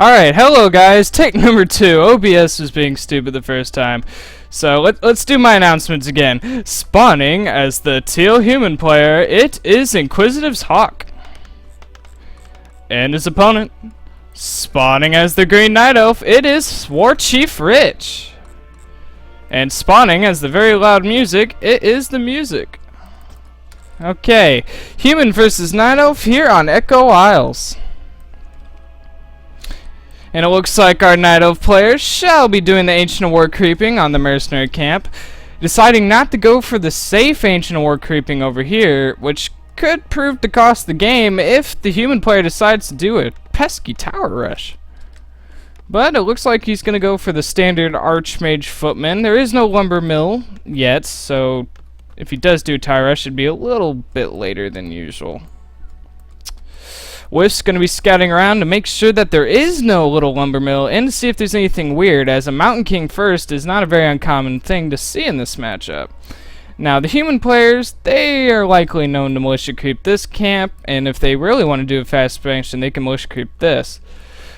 Alright, hello guys, take number 2. OBS was being stupid the first time. So let's do my announcements again. Spawning as the teal human player, it is WC3 Hawk. And his opponent. Spawning as the green night elf, it is WarchiefRich. And spawning as the very loud music, it is the music. Okay, human versus night elf here on Echo Isles. And it looks like our Night Elf players shall be doing the Ancient of War creeping on the mercenary camp, deciding not to go for the safe Ancient of War creeping over here, which could prove to cost the game if the human player decides to do a pesky tower rush. But it looks like he's going to go for the standard Archmage Footman. There is no lumber mill yet, so if he does do a tower rush, it'd be a little bit later than usual. Whiff's going to be scouting around to make sure that there is no little lumber mill and to see if there's anything weird, as a Mountain King first is not a very uncommon thing to see in this matchup. Now, the human players, they are likely known to militia creep this camp, and if they really want to do a fast expansion, they can militia creep this.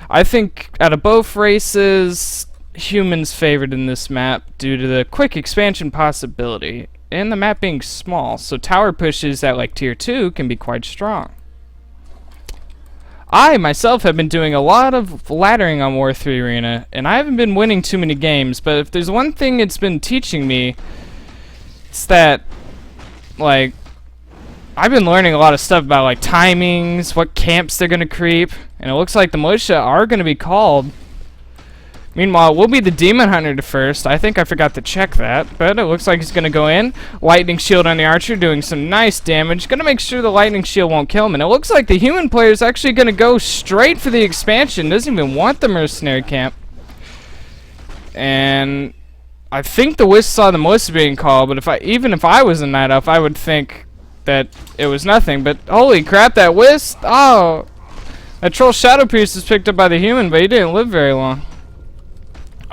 I think out of both races, humans favored in this map due to the quick expansion possibility, and the map being small, so tower pushes at like tier 2 can be quite strong. I, myself, have been doing a lot of laddering on War 3 Arena, and I haven't been winning too many games, but if there's one thing it's been teaching me, it's that, like, I've been learning a lot of stuff about, like, timings, what camps they're gonna creep, and it looks like the militia are gonna be called. Meanwhile, we'll be the Demon Hunter to first. I think I forgot to check that, but it looks like he's going to go in. Lightning Shield on the Archer, doing some nice damage. Going to make sure the Lightning Shield won't kill him. And it looks like the human player is actually going to go straight for the expansion. Doesn't even want the mercenary camp. And I think the Wisp saw the Melissa being called, but even if I was a Night Elf, I would think that it was nothing. But holy crap, that Wisp! Oh! That Troll Shadow Priest was picked up by the human, but he didn't live very long.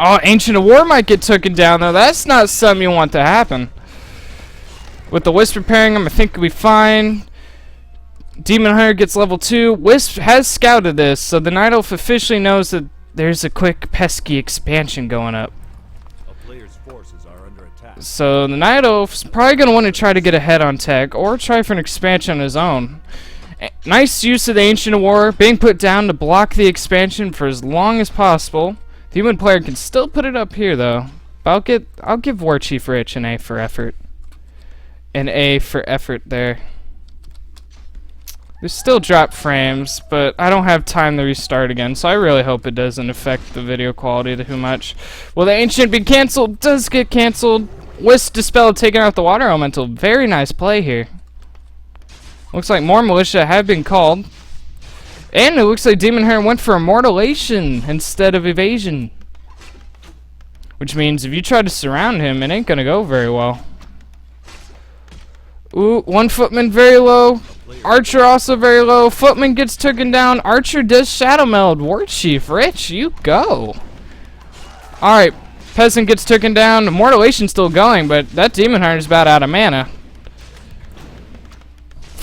Oh, Ancient of War might get taken down, though. That's not something you want to happen. With the Wisp repairing him, I think we'll be fine. Demon Hunter gets level 2. Wisp has scouted this, so the Night Elf officially knows that there's a quick, pesky expansion going up. A player's forces are under attack. So the Night Elf's probably going to want to try to get ahead on tech, or try for an expansion on his own. Nice use of the Ancient of War, being put down to block the expansion for as long as possible. The human player can still put it up here, though. But I'll give WarchiefRich an A for effort. An A for effort there. There's still drop frames, but I don't have time to restart again, so I really hope it doesn't affect the video quality too much. Will the Ancient be cancelled? Does get cancelled. Wisp dispelled, taking out the Water Elemental. Very nice play here. Looks like more militia have been called. And it looks like Demon Hunter went for Immortalation instead of Evasion. Which means if you try to surround him, it ain't gonna go very well. Ooh, one Footman very low. Archer also very low. Footman gets taken down. Archer does Shadow Meld. WarchiefRich, you go. Alright, Peasant gets taken down. Immortalation's still going, but that Demon Hunter's about out of mana.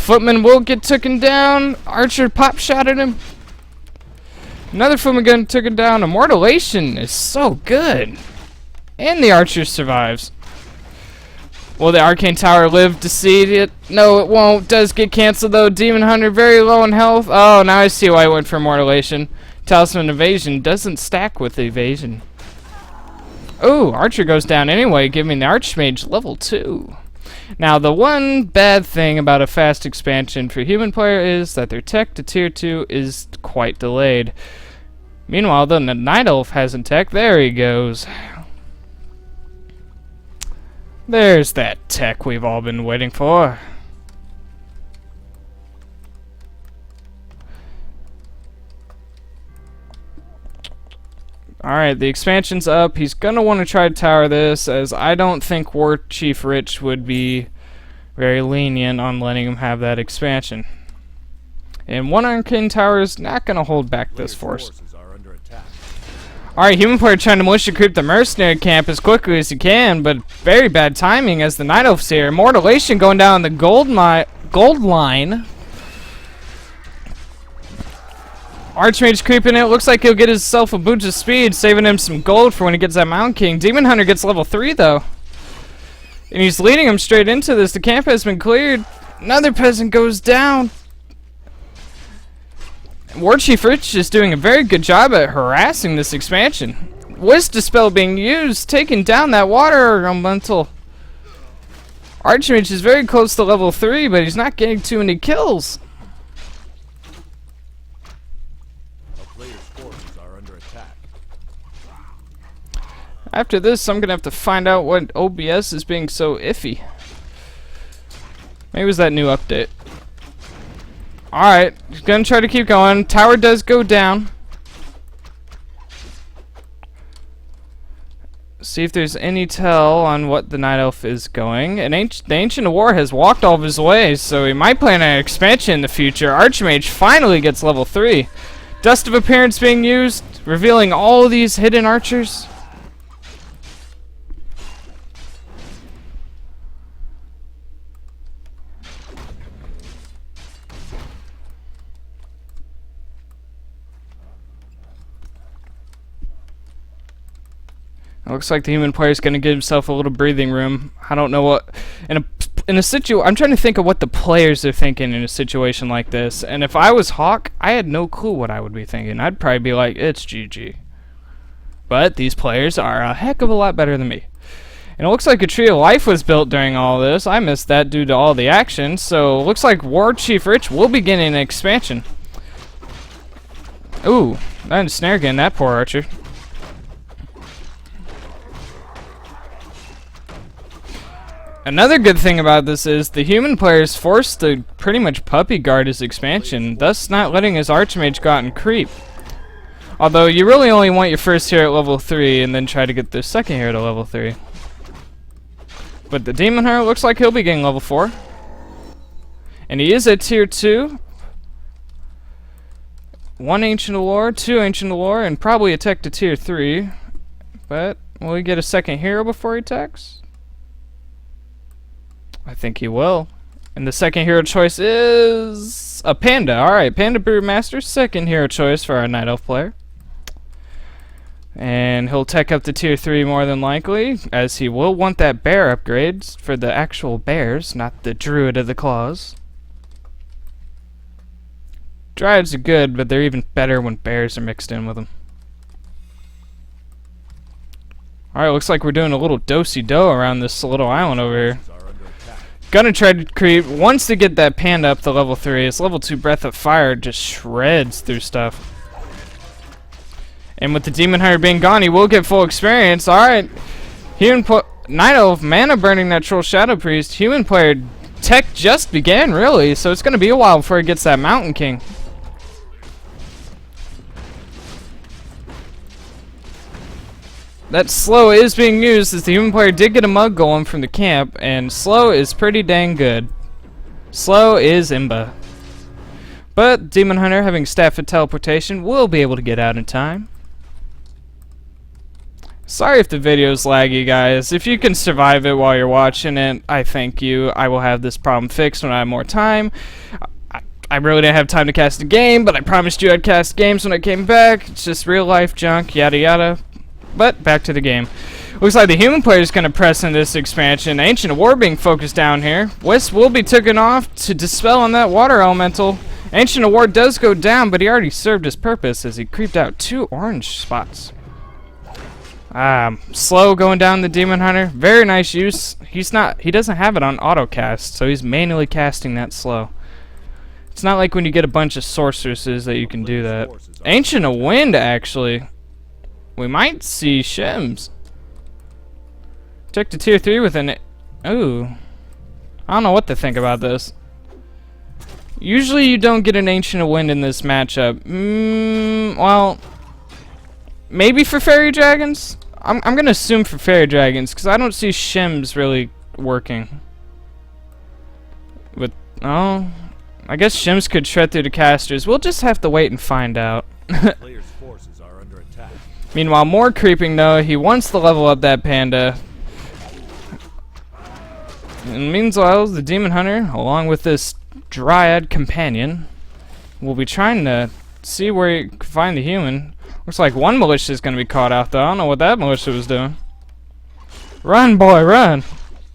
Footman will get taken down. Archer pop shot at him. Another Footman getting taken down. Immortalation is so good. And the Archer survives. Will the Arcane Tower live to see it? No, it won't. Does get cancelled though. Demon Hunter very low in health. Oh, now I see why I went for Immortalation. Talisman Evasion doesn't stack with Evasion. Oh, Archer goes down anyway, giving the Archmage level 2. Now, the one bad thing about a fast expansion for human player is that their tech to tier 2 is quite delayed. Meanwhile, the Night Elf hasn't tech. There he goes. There's that tech we've all been waiting for. Alright, the expansion's up. He's gonna want to try to tower this, as I don't think WarchiefRich would be very lenient on letting him have that expansion. And one Arcane Tower is not gonna hold back this force. Alright, human player trying to militia creep the mercenary camp as quickly as he can, but very bad timing as the Night Elf's here. Immortalation going down the gold line. Archmage creeping it. Looks like he'll get himself a boost of speed, saving him some gold for when he gets that Mountain King. Demon Hunter gets level 3 though. And he's leading him straight into this. The camp has been cleared. Another peasant goes down. WarchiefRich is doing a very good job at harassing this expansion. Wisp Dispel being used, taking down that water elemental. Archmage is very close to level 3, but he's not getting too many kills. A player's forces are under attack. After this, I'm gonna have to find out what OBS is being so iffy. Maybe it was that new update. Alright, gonna try to keep going. Tower does go down. See if there's any tell on what the Night Elf is going. And the Ancient of War has walked all of his ways, so he might plan an expansion in the future. Archmage finally gets level 3. Dust of Appearance being used, revealing all these hidden archers. It looks like the human player is going to give himself a little breathing room. I don't know what in a I'm trying to think of what the players are thinking in a situation like this. And if I was Hawk, I had no clue what I would be thinking. I'd probably be like, it's GG. But these players are a heck of a lot better than me. And it looks like a Tree of Life was built during all this. I missed that due to all the action. So it looks like WarchiefRich will be getting an expansion. Ooh, that ensnare again, that poor archer. Another good thing about this is the human player is forced to pretty much puppy guard his expansion, thus not letting his Archmage go out and creep. Although you really only want your first hero at level 3 and then try to get the second hero to level 3. But the Demon Hunter looks like he'll be getting level 4. And he is at tier 2. 1 Ancient Allure, 2 Ancient Allure, and probably attack to tier 3. But will he get a second hero before he attacks? I think he will. And the second hero choice is a Panda. Alright, Panda Brewmaster, second hero choice for our Night Elf player. And he'll tech up to tier 3 more than likely, as he will want that bear upgrade for the actual bears, not the Druid of the Claws. Dryads are good, but they're even better when bears are mixed in with them. Alright, looks like we're doing a little do-si-do around this little island over here. Gonna try to creep. Once to get that Panda up to level 3, his level 2 Breath of Fire just shreds through stuff. And with the Demon Hunter being gone, he will get full experience. Alright. Night Elf, mana burning that Troll Shadow Priest. Human player tech just began, really, so it's gonna be a while before he gets that Mountain King. That slow is being used as the human player did get a mug golem from the camp, and slow is pretty dang good. Slow is imba. But Demon Hunter, having Staff of Teleportation, will be able to get out in time. Sorry if the video's laggy, guys. If you can survive it while you're watching it, I thank you. I will have this problem fixed when I have more time. I really didn't have time to cast a game, but I promised you I'd cast games when I came back. It's just real life junk, yada yada. But back to the game. Looks like the human player is going to press in this expansion. Ancient of War being focused down here. Wisp will be taken off to dispel on that water elemental. Ancient of War does go down, but he already served his purpose as he creeped out 2 orange spots. Slow going down the Demon Hunter. Very nice use. He doesn't have it on auto cast, so he's manually casting that slow. It's not like when you get a bunch of sorceresses that you can do that. Ancient of Wind, actually. We might see Shims. Took to tier 3 with an... Ooh. I don't know what to think about this. Usually you don't get an Ancient of Wind in this matchup. Well... Maybe for Fairy Dragons? I'm gonna assume for Fairy Dragons, because I don't see Shims really working. But... Oh... I guess Shims could shred through the casters. We'll just have to wait and find out. Player's forces are under attack. Meanwhile, more creeping though. He wants to level up that Panda. And meanwhile, the Demon Hunter, along with this Dryad companion, will be trying to see where you can find the human. Looks like one militia is going to be caught out, though. I don't know what that militia was doing. Run, boy, run!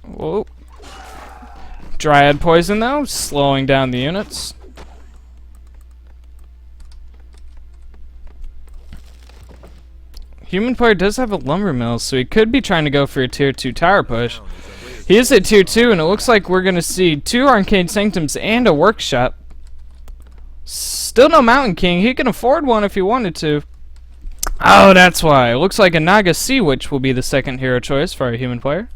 Whoa. Dryad poison, though, slowing down the units. Human player does have a lumber mill, so he could be trying to go for a tier 2 tower push. He is at tier 2, and it looks like we're going to see 2 Arcane Sanctums and a workshop. Still no Mountain King. He can afford one if he wanted to. Oh, that's why. It looks like a Naga Sea Witch will be the second hero choice for our human player.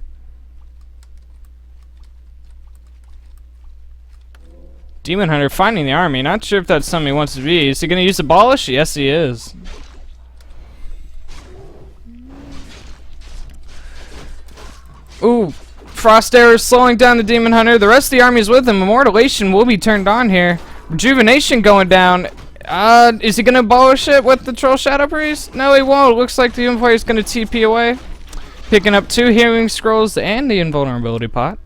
Demon Hunter finding the army. Not sure if that's something he wants to be. Is he going to use Abolish? Yes, he is. Ooh, Frost Arrow slowing down the Demon Hunter. The rest of the army is with him. Immortalation will be turned on here. Rejuvenation going down. Is he going to abolish it with the Troll Shadow Priest? No, he won't. Looks like the human player is going to TP away. Picking up 2 healing scrolls and the invulnerability pot.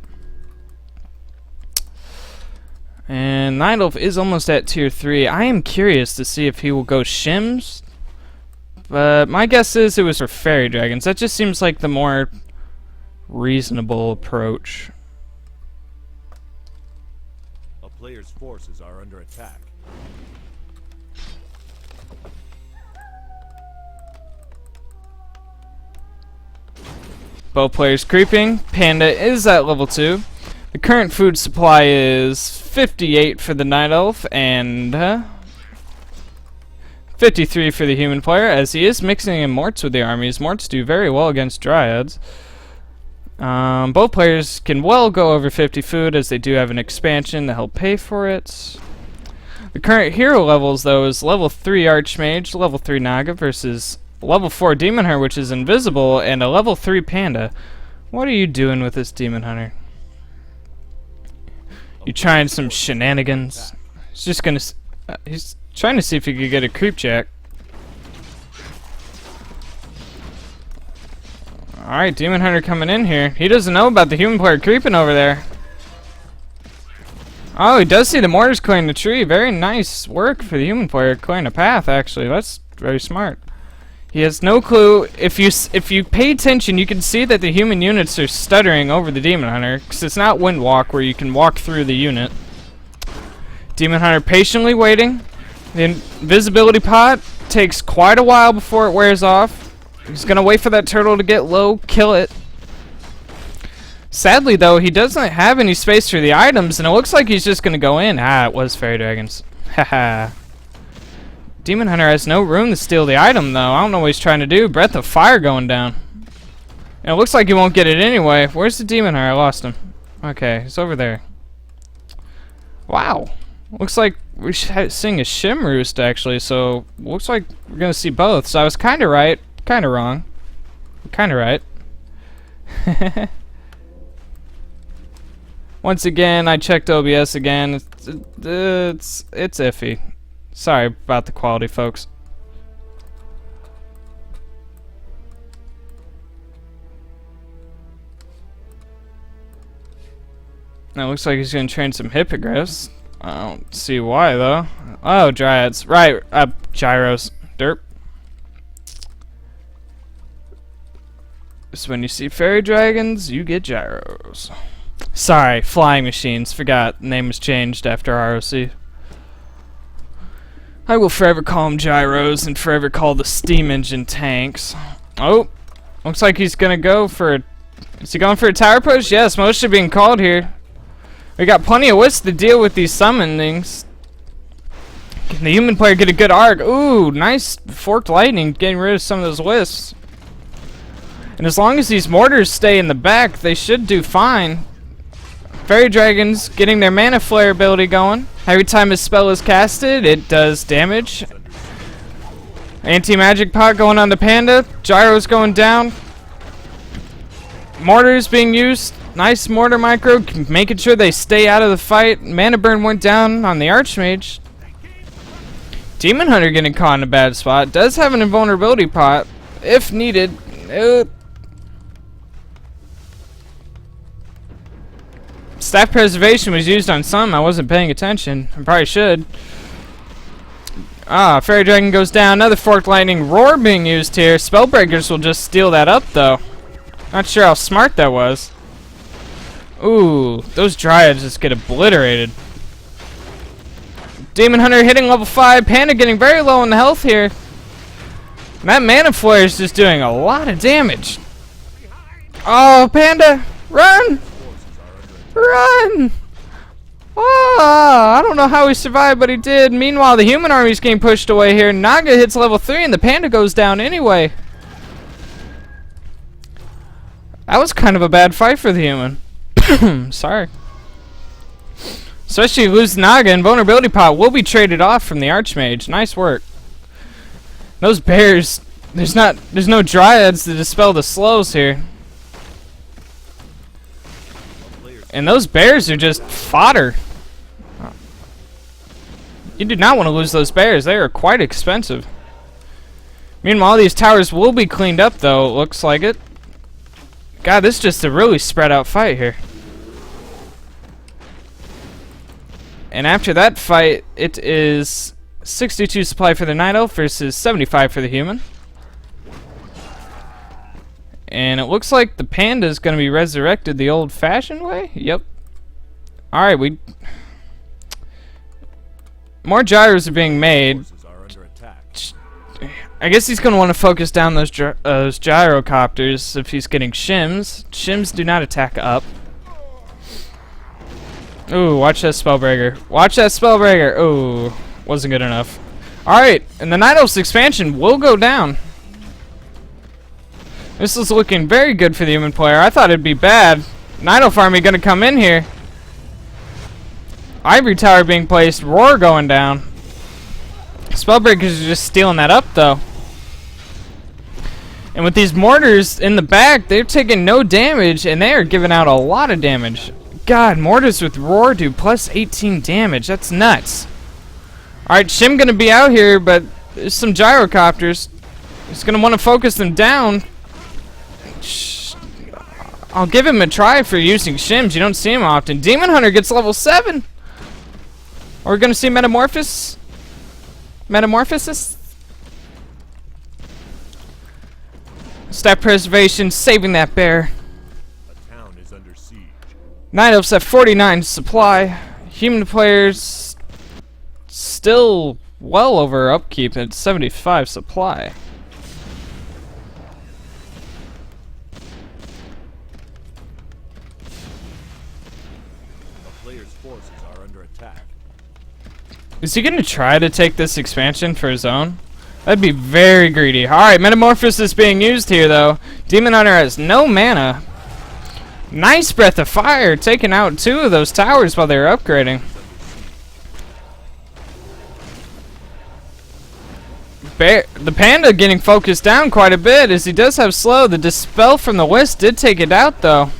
And Night Elf is almost at tier 3. I am curious to see if he will go Shims. But my guess is it was for Fairy Dragons. That just seems like the more reasonable approach. A player's forces are under attack. Both players creeping. Panda is at level 2. The current food supply is 58 for the Night Elf and 53 for the human player, as he is mixing in Morts with the armies. Morts do very well against Dryads. Both players can well go over 50 food, as they do have an expansion to help pay for it. The current hero levels, though, is level 3 Archmage, level 3 Naga versus level 4 Demon Hunter, which is invisible, and a level 3 Panda. What are you doing with this Demon Hunter? You trying some shenanigans? He's just gonna. He's trying to see if he could get a creep check. Alright, Demon Hunter coming in here. He doesn't know about the human player creeping over there. Oh, he does see the mortars clearing the tree. Very nice work for the human player, clearing a path, actually. That's very smart. He has no clue. If you pay attention, you can see that the human units are stuttering over the Demon Hunter, because it's not Wind Walk where you can walk through the unit. Demon Hunter patiently waiting. The invisibility pot takes quite a while before it wears off. He's gonna wait for that turtle to get low, kill it. Sadly, though, he doesn't have any space for the items, and it looks like he's just gonna go in. Ah, it was Fairy Dragons. Haha. Demon Hunter has no room to steal the item, though. I don't know what he's trying to do. Breath of Fire going down. And it looks like he won't get it anyway. Where's the Demon Hunter? I lost him. Okay, he's over there. Wow. Looks like we're seeing a Shim Roost, actually, so looks like we're going to see both. So I was kind of right, kind of wrong. Kind of right. Once again, I checked OBS again. It's iffy. Sorry about the quality, folks. Now it looks like he's going to train some hippogriffs. I don't see why, though. Oh, Dryads. Right, gyros. Derp. So when you see fairy dragons, you get gyros. Sorry, flying machines. Forgot. Name was changed after ROC. I will forever call them gyros and forever call the steam engine tanks. Oh, looks like he's gonna go for a... Is he going for a tower push? Yes, most are being called here. We got plenty of wisps to deal with these summonings. Can the human player get a good arc? Ooh, nice forked lightning, getting rid of some of those wisps. And as long as these mortars stay in the back, they should do fine. Fairy dragons getting their mana flare ability going. Every time a spell is casted, it does damage. Anti-magic pot going on the panda. Gyros going down. Mortars being used. Nice mortar micro, making sure they stay out of the fight. Mana burn went down on the Archmage. Demon Hunter getting caught in a bad spot. Does have an invulnerability pot, if needed. Staff preservation was used on some. I wasn't paying attention. I probably should. Ah, Fairy Dragon goes down. Another Forked Lightning Roar being used here. Spellbreakers will just steal that up, though. Not sure how smart that was. Ooh, those Dryads just get obliterated. Demon Hunter hitting level 5. Panda getting very low on the health here. And that Mana Flare is just doing a lot of damage. Oh, Panda! Run! Run! Oh, I don't know how he survived, but he did. Meanwhile, the human army's getting pushed away here. Naga hits level 3 and the Panda goes down anyway. That was kind of a bad fight for the human. Sorry. Especially lose Naga and Vulnerability Pot will be traded off from the Archmage. Nice work. Those bears, there's no Dryads to dispel the slows here. And those bears are just fodder. You do not want to lose those bears. They are quite expensive. Meanwhile, these towers will be cleaned up, though. It looks like it. God, this is just a really spread out fight here. And after that fight, it is 62 supply for the Night Elf versus 75 for the human. And it looks like the Panda is going to be resurrected the old-fashioned way. Yep. Alright, more gyros are being made. I guess he's going to want to focus down those gyrocopters if he's getting shims. Shims do not attack up. Ooh, watch that Spellbreaker. Watch that Spellbreaker. Ooh, wasn't good enough. Alright, and the Night Elf's expansion will go down. This is looking very good for the human player. I thought it'd be bad. Night Elf army going to come in here. Ivory Tower being placed. Roar going down. Spellbreakers are just stealing that up, though. And with these mortars in the back, they're taking no damage, and they are giving out a lot of damage. God, mortars with Roar do plus 18 damage. That's nuts. Alright, Shim going to be out here, but there's some gyrocopters. He's going to want to focus them down. I'll give him a try for using shims. You don't see him often. Demon Hunter gets level 7. Are we going to see Metamorphosis? Stat preservation, saving that bear. A town is under siege. Night Elf's at 49 supply. Human players still well over upkeep at 75 supply. A player's forces are under attack. Is he gonna try to take this expansion for his own? That'd be very greedy. Alright, Metamorphosis is being used here though. Demon Hunter has no mana. Nice Breath of Fire, taking out 2 of those towers while they were upgrading. The Panda getting focused down quite a bit as he does have slow. The Dispel from the Wisp did take it out though.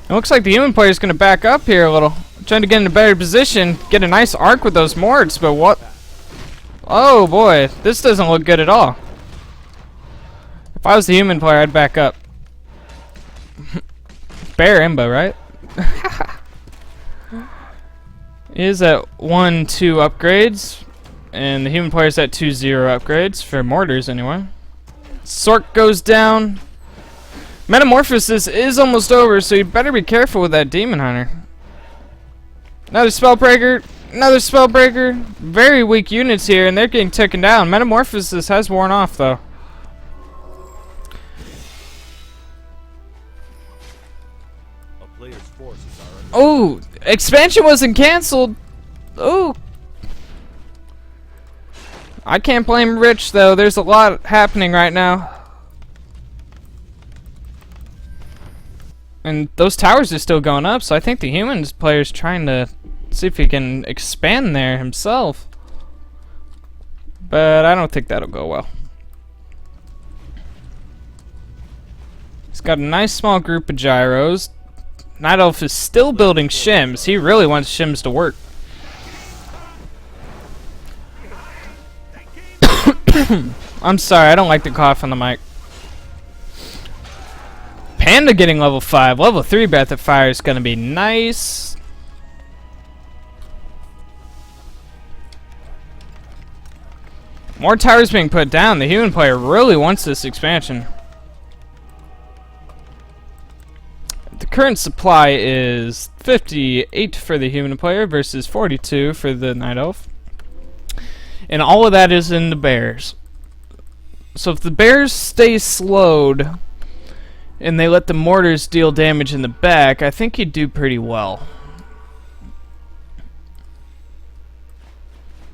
It looks like the human player is going to back up here a little. Trying to get in a better position, get a nice arc with those morts, but what? Oh boy, this doesn't look good at all. If I was the human player, I'd back up. Bear Imba, right? He is at 1-2 upgrades, and the human player's at 2-0 upgrades, for mortars anyway. Sork goes down. Metamorphosis is almost over, so you better be careful with that Demon Hunter. Another Spellbreaker. Another Spellbreaker. Very weak units here, and they're getting taken down. Metamorphosis has worn off, though. A player's forces are under Oh, expansion wasn't cancelled. Oh. I can't blame Rich, though. There's a lot happening right now. And those towers are still going up, so I think the humans player's trying to see if he can expand there himself. But I don't think that'll go well. He's got a nice small group of gyros. Night Elf is still building shims. He really wants shims to work. I'm sorry, I don't like to cough on the mic. Panda getting level 5. Level 3 Breath of Fire is going to be nice. More towers being put down. The human player really wants this expansion. The current supply is 58 for the human player versus 42 for the night elf. And all of that is in the bears. So if the bears stay slowed and they let the mortars deal damage in the back, I think you'd do pretty well.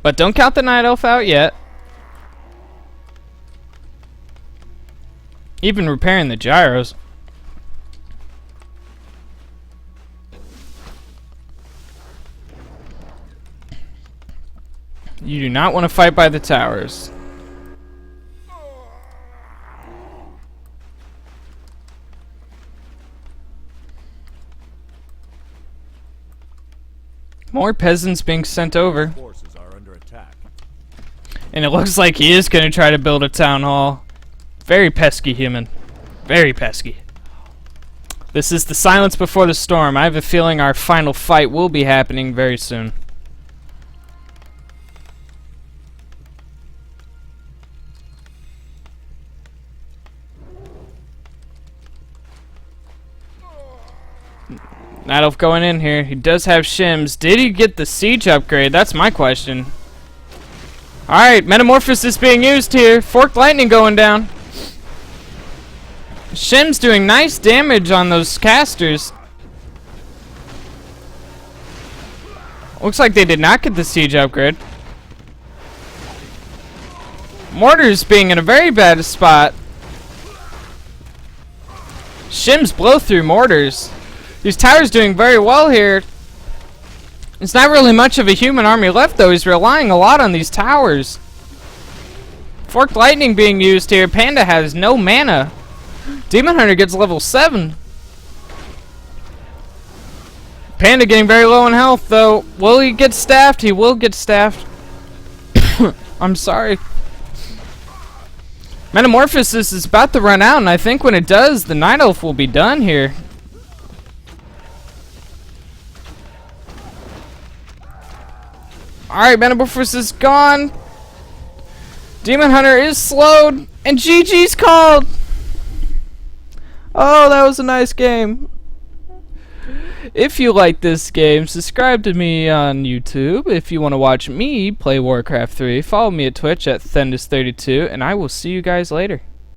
But don't count the night elf out yet. Even repairing the gyros. You do not want to fight by the towers. More peasants being sent over. Forces are under attack. And it looks like he is going to try to build a town hall. Very pesky human. Very pesky. This is the silence before the storm. I have a feeling our final fight will be happening very soon. Night Elf going in here. He does have shims. Did he get the siege upgrade? That's my question. Alright, Metamorphosis being used here. Forked Lightning going down. Shims doing nice damage on those casters. Looks like they did not get the siege upgrade. Mortars being in a very bad spot. Shims blow through mortars. These towers doing very well here. There's not really much of a human army left though. He's relying a lot on these towers. Forked Lightning being used here. Panda has no mana. Demon Hunter gets level 7. Panda getting very low in health though. Will he get staffed? He will get staffed. I'm sorry. Metamorphosis is about to run out, and I think when it does, the Night Elf will be done here. Alright, Metamorphosis is gone. Demon Hunter is slowed, and GG's called. Oh, that was a nice game. If you like this game, subscribe to me on YouTube. If you want to watch me play Warcraft 3, follow me at Twitch at Thendis32, and I will see you guys later.